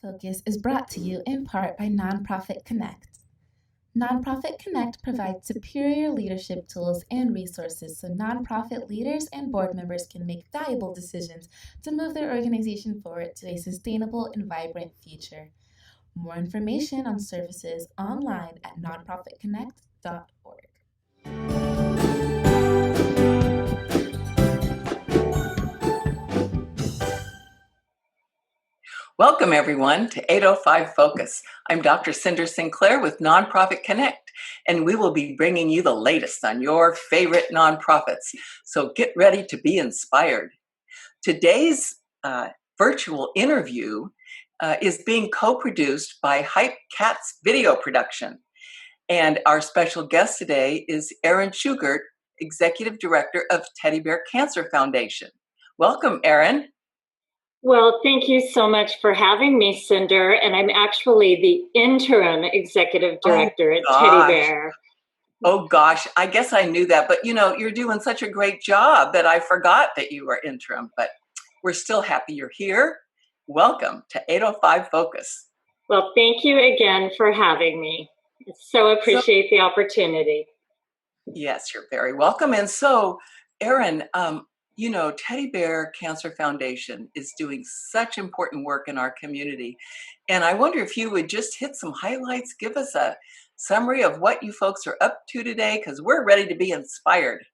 Focus is brought to you in part by Nonprofit Connect. Nonprofit Connect provides superior leadership tools and resources so nonprofit leaders and board members can make valuable decisions to move their organization forward to a sustainable and vibrant future. More information on services online at nonprofitconnect.org. Welcome, everyone, to 805 Focus. I'm Dr. Cinder Sinclair with Nonprofit Connect, and we will be bringing you the latest on your favorite nonprofits. So get ready to be inspired. Today's virtual interview is being co-produced by Hype Cats Video Production. And our special guest today is Erin Shugart, Executive Director of Teddy Bear Cancer Foundation. Welcome, Erin. Well, thank you so much for having me, Cinder. And I'm actually the interim executive director at Teddy Bear. Oh, gosh. I guess I knew that. But, you're doing such a great job that I forgot that you were interim. But we're still happy you're here. Welcome to 805 Focus. Well, thank you again for having me. I so appreciate the opportunity. Yes, you're very welcome. And so, Erin, Teddy Bear Cancer Foundation is doing such important work in our community. And I wonder if you would just hit some highlights, give us a summary of what you folks are up to today, because we're ready to be inspired.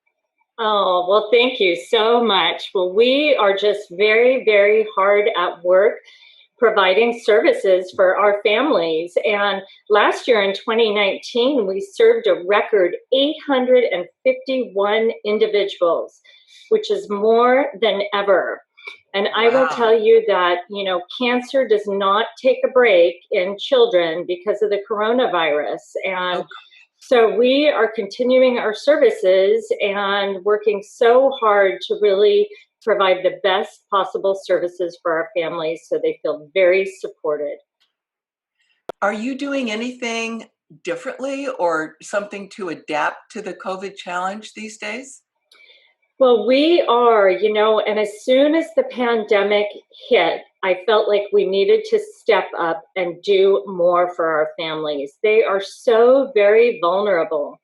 Oh, well, thank you so much. Well, we are just very, very hard at work providing services for our families. And last year in 2019, we served a record 851 individuals, which is more than ever. And I will tell you that, cancer does not take a break in children because of the coronavirus. And so we are continuing our services and working so hard to really provide the best possible services for our families so they feel very supported. Are you doing anything differently or something to adapt to the COVID challenge these days? Well, we are, and as soon as the pandemic hit, I felt like we needed to step up and do more for our families. They are so very vulnerable.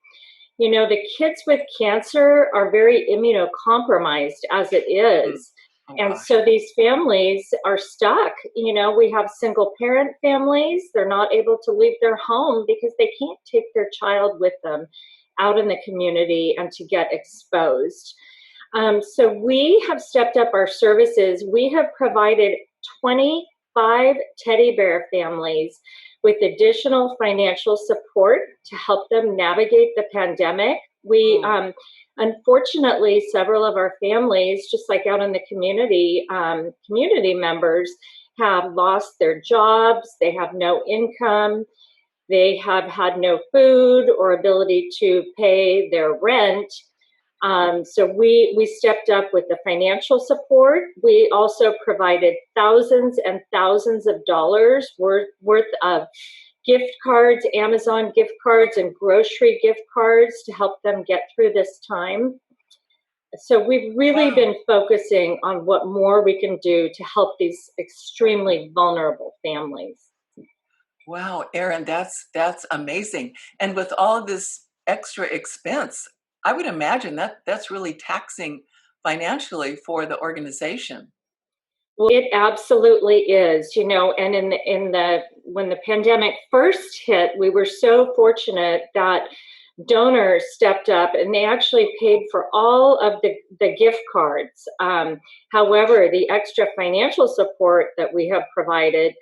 The kids with cancer are very immunocompromised as it is. And so these families are stuck. We have single parent families. They're not able to leave their home because they can't take their child with them out in the community and to get exposed. So we have stepped up our services. We have provided 25 teddy bear families with additional financial support to help them navigate the pandemic. We, unfortunately, several of our families, just like out in the community, community members have lost their jobs. They have no income. They have had no food or ability to pay their rent. So we stepped up with the financial support. We also provided thousands and thousands of dollars worth of gift cards, Amazon gift cards, and grocery gift cards to help them get through this time. So we've really been focusing on what more we can do to help these extremely vulnerable families. Wow, Erin, that's amazing. And with all of this extra expense, I would imagine that's really taxing financially for the organization. Well, it absolutely is, and when the pandemic first hit, we were so fortunate that donors stepped up and they actually paid for all of the gift cards. However, the extra financial support that we have provided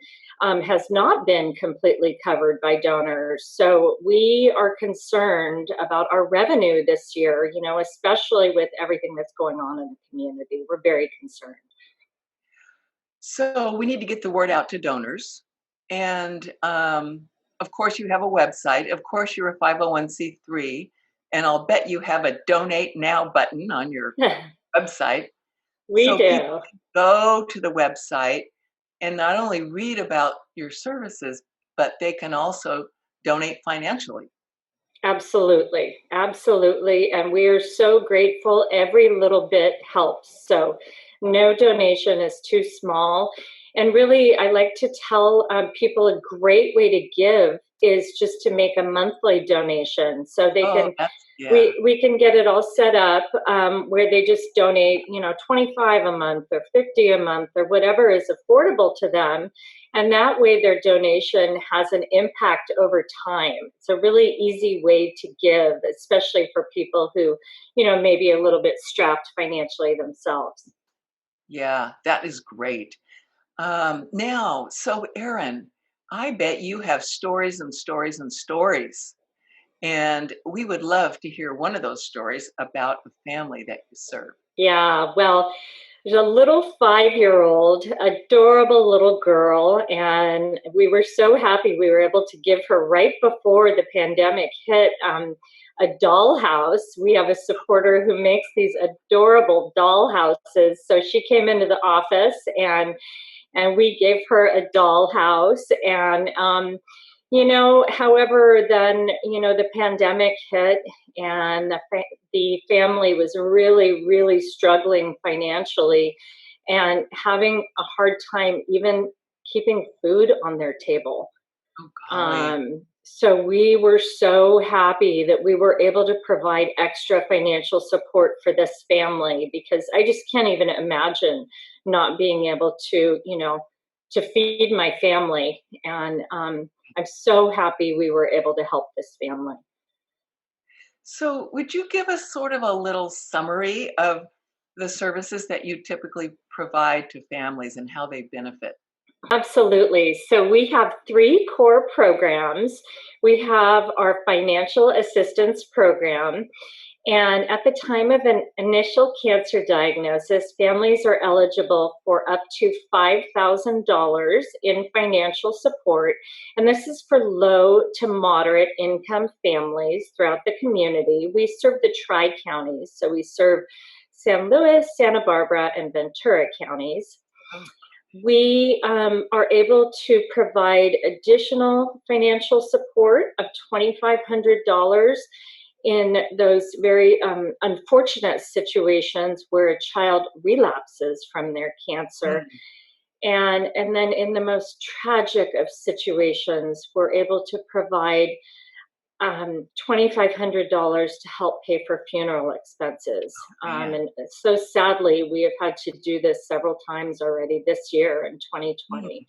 has not been completely covered by donors. So we are concerned about our revenue this year, especially with everything that's going on in the community. We're very concerned. So we need to get the word out to donors. And of course, you have a website. Of course, you're a 501c3. And I'll bet you have a donate now button on your website. We do. People can go to the website and not only read about your services, but they can also donate financially. Absolutely. Absolutely. And we are so grateful. Every little bit helps. So no donation is too small. And really, I like to tell people a great way to give is just to make a monthly donation. So they Oh, can, yeah. we can get it all set up where they just donate, 25 a month or 50 a month or whatever is affordable to them. And that way their donation has an impact over time. It's a really easy way to give, especially for people who, may be a little bit strapped financially themselves. Yeah, that is great. Now, so Erin, I bet you have stories and stories and stories. And we would love to hear one of those stories about the family that you serve. Yeah, well, there's a little 5-year-old, adorable little girl, and we were so happy we were able to give her right before the pandemic hit a dollhouse. We have a supporter who makes these adorable dollhouses. So she came into the office and we gave her a dollhouse and however, then, the pandemic hit and the family was really, really struggling financially and having a hard time even keeping food on their table. Oh, golly. So we were so happy that we were able to provide extra financial support for this family because I just can't even imagine not being able to feed my family. And I'm so happy we were able to help this family. So, would you give us sort of a little summary of the services that you typically provide to families and how they benefit? Absolutely. So we have 3 core programs. We have our financial assistance program. And at the time of an initial cancer diagnosis, families are eligible for up to $5,000 in financial support. And this is for low to moderate income families throughout the community. We serve the Tri-Counties. So we serve San Luis, Santa Barbara, and Ventura counties. Oh, We are able to provide additional financial support of $2,500 in those very unfortunate situations where a child relapses from their cancer. mm, And then in the most tragic of situations, we're able to provide $2,500 to help pay for funeral expenses. man. And so sadly, we have had to do this several times already this year in 2020.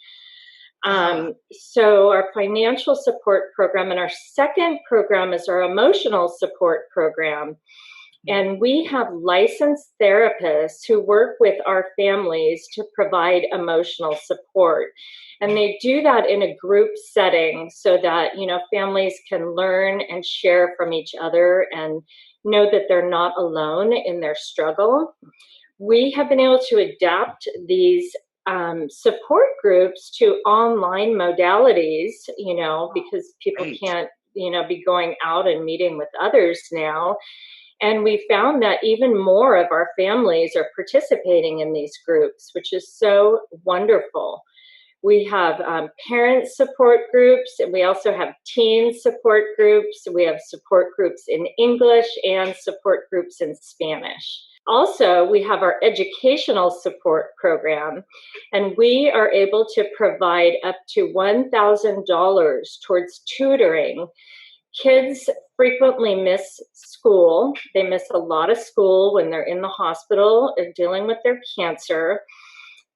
Mm, ah, So our financial support program and our second program is our emotional support program. mm, And we have licensed therapists who work with our families to provide emotional support. And they do that in a group setting so that, families can learn and share from each other and know that they're not alone in their struggle. We have been able to adapt these support groups to online modalities, because people great. can't, be going out and meeting with others now. And we found that even more of our families are participating in these groups, which is so wonderful. We have parent support groups, and we also have teen support groups. We have support groups in English and support groups in Spanish. Also, we have our educational support program, and we are able to provide up to $1,000 towards tutoring. Kids frequently miss school. They miss a lot of school when they're in the hospital and dealing with their cancer.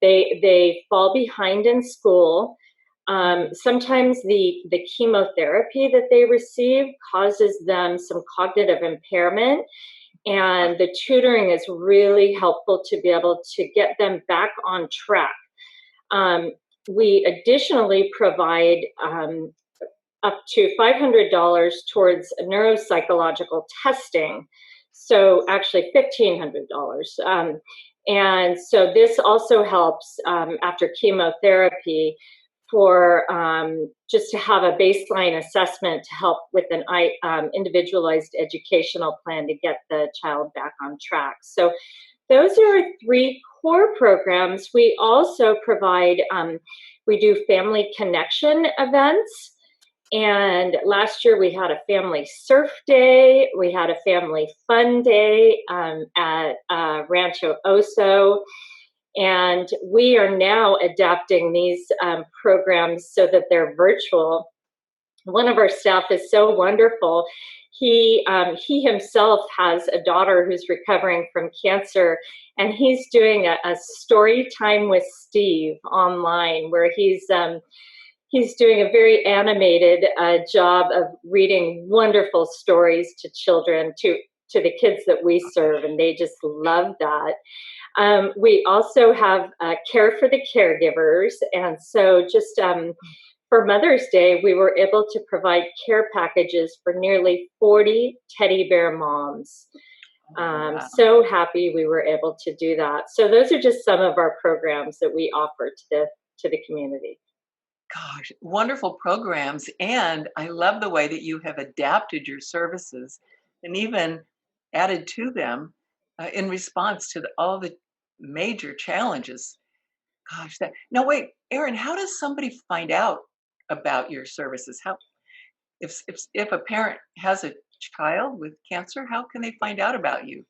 They fall behind in school. Sometimes the chemotherapy that they receive causes them some cognitive impairment, and the tutoring is really helpful to be able to get them back on track. We additionally provide up to $500 towards neuropsychological testing. So actually $1,500. And so this also helps after chemotherapy for just to have a baseline assessment to help with an individualized educational plan to get the child back on track. So those are our 3 core programs. We also provide, we do family connection events. And last year we had a family surf day. We had a family fun day at Rancho Oso. And we are now adapting these programs so that they're virtual. One of our staff is so wonderful. He himself has a daughter who's recovering from cancer, and he's doing a story time with Steve online, where he's doing a very animated job of reading wonderful stories to children, to the kids that we serve, and they just love that. We also have Care for the Caregivers, and so just for Mother's Day, we were able to provide care packages for nearly 40 teddy bear moms. Wow. So happy we were able to do that. So those are just some of our programs that we offer to the community. Gosh, wonderful programs. And I love the way that you have adapted your services and even added to them in response to all the major challenges. Gosh, now wait, Erin, how does somebody find out about your services? How, if a parent has a child with cancer, how can they find out about you?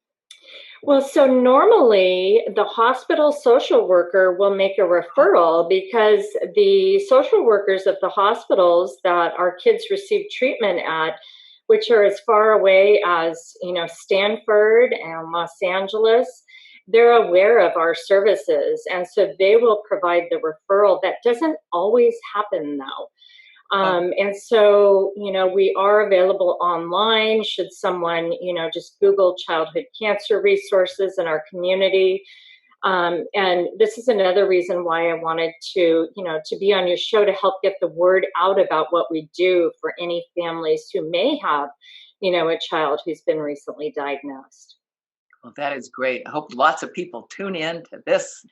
Well, so normally the hospital social worker will make a referral, because the social workers of the hospitals that our kids receive treatment at, which are as far away as, Stanford and Los Angeles, they're aware of our services. And so they will provide the referral. That doesn't always happen though. Oh, And so, we are available online should someone, just Google childhood cancer resources in our community. And this is another reason why I wanted to be on your show, to help get the word out about what we do for any families who may have, a child who's been recently diagnosed. well, that is great. I hope lots of people tune in to this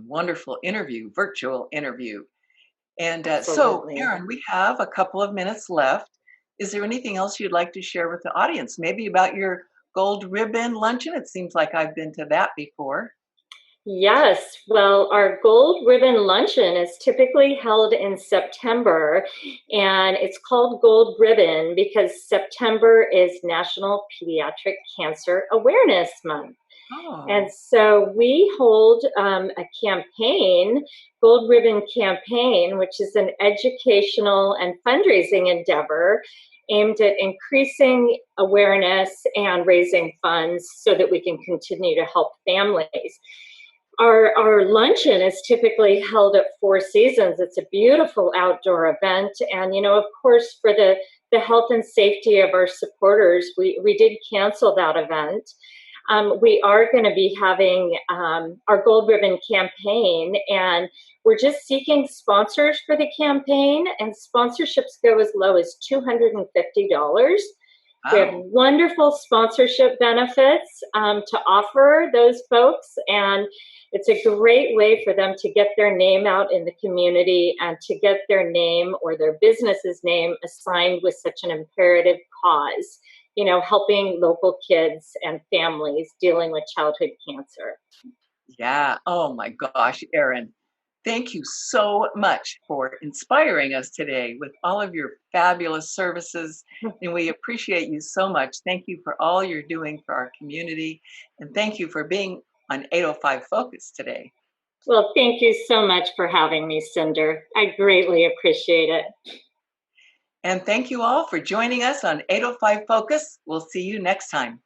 wonderful interview, virtual interview. And so, Absolutely. Erin, we have a couple of minutes left. Is there anything else you'd like to share with the audience? Maybe about your gold ribbon luncheon? It seems like I've been to that before. Yes, well, our Gold Ribbon Luncheon is typically held in September, and it's called Gold Ribbon because September is National Pediatric Cancer Awareness Month. And Oh, so we hold a campaign, Gold Ribbon Campaign, which is an educational and fundraising endeavor aimed at increasing awareness and raising funds so that we can continue to help families. Our luncheon is typically held at Four Seasons. It's a beautiful outdoor event. And, of course, for the health and safety of our supporters, we did cancel that event. We are going to be having our Gold Ribbon campaign, and we're just seeking sponsors for the campaign, and sponsorships go as low as $250. We have wow. wonderful sponsorship benefits to offer those folks, and it's a great way for them to get their name out in the community and to get their name or their business's name assigned with such an imperative cause, helping local kids and families dealing with childhood cancer. Yeah. Oh my gosh, Erin. Thank you so much for inspiring us today with all of your fabulous services. And we appreciate you so much. Thank you for all you're doing for our community. And thank you for being on 805 Focus today. Well, thank you so much for having me, Cinder. I greatly appreciate it. And thank you all for joining us on 805 Focus. We'll see you next time.